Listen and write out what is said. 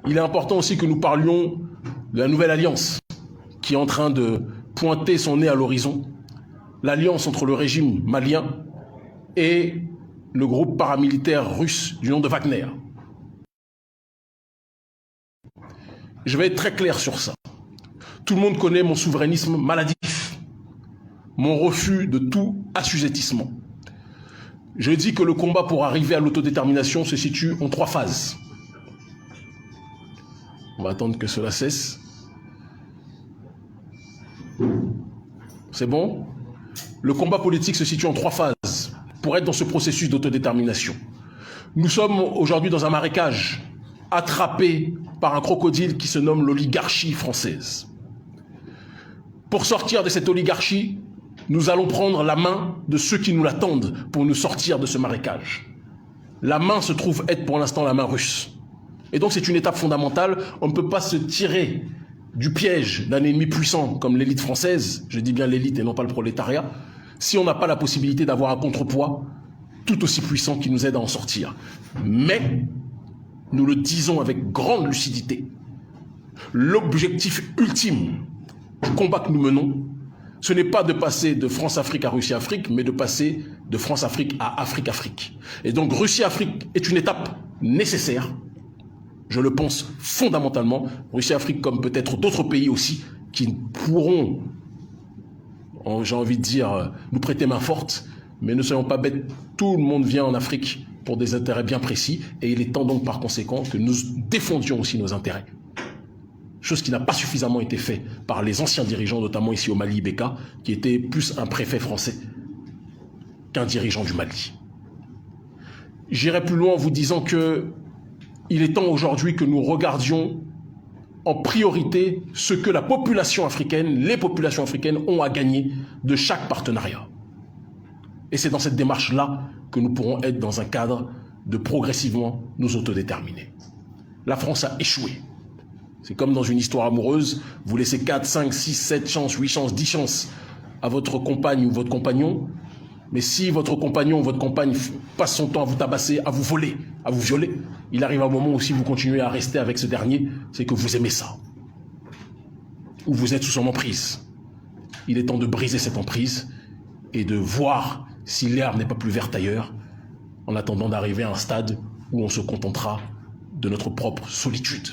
il est important aussi que nous parlions de la nouvelle alliance qui est en train de pointer son nez à l'horizon, l'alliance entre le régime malien et le groupe paramilitaire russe du nom de Wagner. Je vais être très clair sur ça. Tout le monde connaît mon souverainisme maladif, mon refus de tout assujettissement. Je dis que le combat pour arriver à l'autodétermination se situe en 3 phases. On va attendre que cela cesse. C'est bon? Le combat politique se situe en 3 phases pour être dans ce processus d'autodétermination. Nous sommes aujourd'hui dans un marécage, attrapés par un crocodile qui se nomme l'oligarchie française. Pour sortir de cette oligarchie, nous allons prendre la main de ceux qui nous l'attendent pour nous sortir de ce marécage. La main se trouve être pour l'instant la main russe. Et donc c'est une étape fondamentale. On ne peut pas se tirer du piège d'un ennemi puissant comme l'élite française, je dis bien l'élite et non pas le prolétariat, si on n'a pas la possibilité d'avoir un contrepoids tout aussi puissant qui nous aide à en sortir. Mais, nous le disons avec grande lucidité, l'objectif ultime du combat que nous menons, ce n'est pas de passer de France-Afrique à Russie-Afrique, mais de passer de France-Afrique à Afrique-Afrique. Et donc Russie-Afrique est une étape nécessaire, je le pense fondamentalement, Russie-Afrique comme peut-être d'autres pays aussi, qui pourront, j'ai envie de dire, nous prêter main forte, mais ne soyons pas bêtes, tout le monde vient en Afrique pour des intérêts bien précis, et il est temps donc par conséquent que nous défendions aussi nos intérêts. Chose qui n'a pas suffisamment été faite par les anciens dirigeants, notamment ici au Mali, Ibeka, qui était plus un préfet français qu'un dirigeant du Mali. J'irai plus loin en vous disant que il est temps aujourd'hui que nous regardions en priorité ce que la population africaine, les populations africaines ont à gagner de chaque partenariat. Et c'est dans cette démarche-là que nous pourrons être dans un cadre de progressivement nous autodéterminer. La France a échoué. C'est comme dans une histoire amoureuse, vous laissez 4, 5, 6, 7 chances, 8 chances, 10 chances à votre compagne ou votre compagnon, mais si votre compagnon ou votre compagne passe son temps à vous tabasser, à vous voler, à vous violer, il arrive un moment où si vous continuez à rester avec ce dernier, c'est que vous aimez ça. Ou vous êtes sous son emprise. Il est temps de briser cette emprise et de voir si l'herbe n'est pas plus verte ailleurs, en attendant d'arriver à un stade où on se contentera de notre propre solitude.